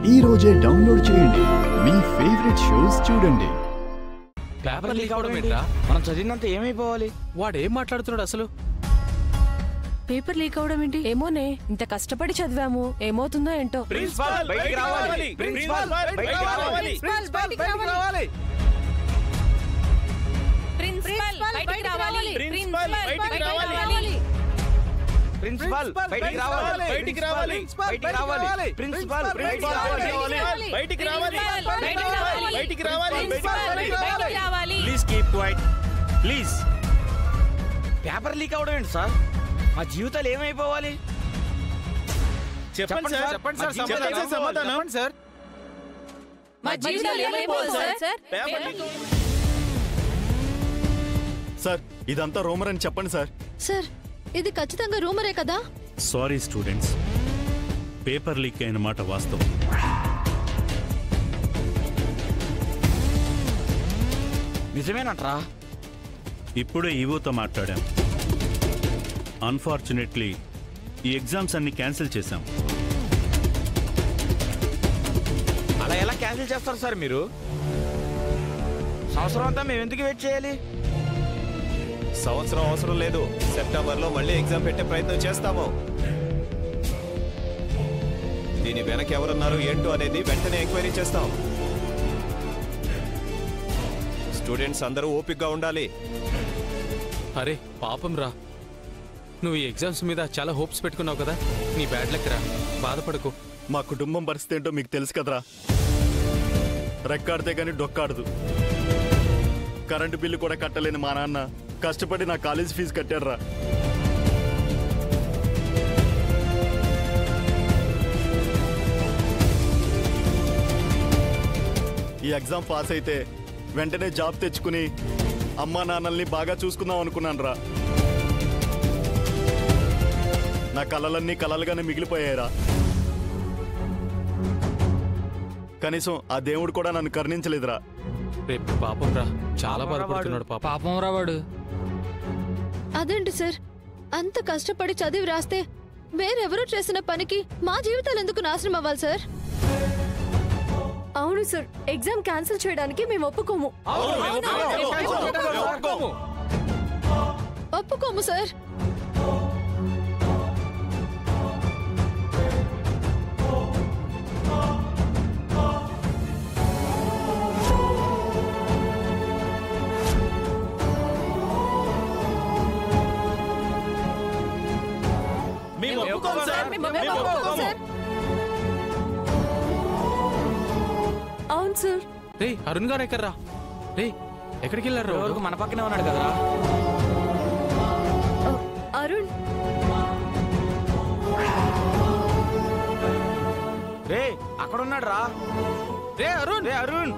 ఈ రోజే డౌన్లోడ్ చేయండి, మీ ఫేవరెట్ షోస్ చూడండి. పేపర్ లీక్ అవడం ఏంట్రా? మనం చదివినంత ఏమైపోవాలి? వాడు ఏం మాట్లాడుతున్నాడు అసలు? పేపర్ లీక్ అవడం ఏంటి? ఏమోనే, ఇంత కష్టపడి చదివాము, ఏమవుతుందో ఏంటో. ప్రిన్సిపల్ బయటికి రావాలి. ప్రిన్సిపల్ బయటికి రావాలి. ప్రిన్సిపల్ బయటికి రావాలి. ప్రిన్సిపల్ బయటికి రావాలి. ప్రిన్సిపల్ బయటికి రావాలి. ప్రిన్సిపల్ బయటికి రావాలి. బయటికి రావాలి. బయటికి రావాలి. ప్రిన్సిపల్ బయటికి రావాలి. బయటికి రావాలి. బయటికి రావాలి. బయటికి రావాలి. Please keep quiet please. Paper leak అవడం ఏంటి సార్? మా జీవితాలు ఏమైపోవాలి? చెప్పండి సార్, చెప్పండి సార్, సమాధానం చెప్పండి సార్. మా జీవితాలు ఏమైపోవాలి సార్? పేపర్ లీక్ సార్, ఇదంతా రూమర్ అని చెప్పండి సార్. సార్, ఇది ఖచ్చితంగా రూమరే కదా? సారీ స్టూడెంట్స్, పేపర్ లీక్ అయిన మాట వాస్తవం. నిజమేనట్రా? ఇప్పుడే ఈవోతో మాట్లాడాం. అన్ఫార్చునేట్లీ ఈ ఎగ్జామ్స్ అన్ని క్యాన్సిల్ చేశాం. అలా ఎలా క్యాన్సిల్ చేస్తారు సార్ మీరు? సంవత్సరం అంతా మేము ఎందుకు వెయిట్ చేయాలి? సంవత్సరం అవసరం లేదు, సెప్టెంబర్లో మళ్ళీ ఎగ్జామ్ పెట్టే ప్రయత్నం చేస్తాము. దీని వెనక ఎవరున్నారు ఏంటో అనేది వెంటనే ఎంక్వైరీ చేస్తాం. స్టూడెంట్స్ అందరూ ఓపికగా ఉండాలి. అరే పాపం రా, నువ్వు ఈ ఎగ్జామ్స్ మీద చాలా హోప్స్ పెట్టుకున్నావు కదా, నీ బ్యాడ్ లక్ రా, బాధపడకు. మా కుటుంబం పరిస్థితి ఏంటో మీకు తెలుసు కదరా. రెక్కాడితే గానీ డొక్కాడదు. కరెంటు బిల్లు కూడా కట్టలేని మా నాన్న కష్టపడి నా కాలేజ్ ఫీజు కట్టాడురా. ఈ ఎగ్జామ్ పాస్ అయితే వెంటనే జాబ్ తెచ్చుకుని అమ్మా నాన్నల్ని బాగా చూసుకుందాం అనుకున్నాను రా. నా కలలన్నీ కలలుగానే మిగిలిపోయాయిరా. కనీసం ఆ దేవుడు కూడా నన్ను కరుణించలేదురా. రేపు పాపం రా, చాలా బాధపడుతున్నాడు పాపం రా వాడు. అదేంటి సార్, అంత కష్టపడి చదివి రాస్తే వేరెవరూ చేసిన పనికి మా జీవితాలు ఎందుకు నాశనం అవ్వాలి సార్? అవును సార్, ఎగ్జామ్ క్యాన్సిల్ చేయడానికి మేము ఒప్పుకోము. ఒప్పుకోము సార్. అవును సార్. రే అరుణ్ గారు ఎక్కడ్రా? రే ఎక్కడికి వెళ్ళారు? మన పక్కనే ఉన్నాడు కదరా. అరుణ్, రే అక్కడ ఉన్నాడు రా. రే అరుణ్, రే అరుణ్.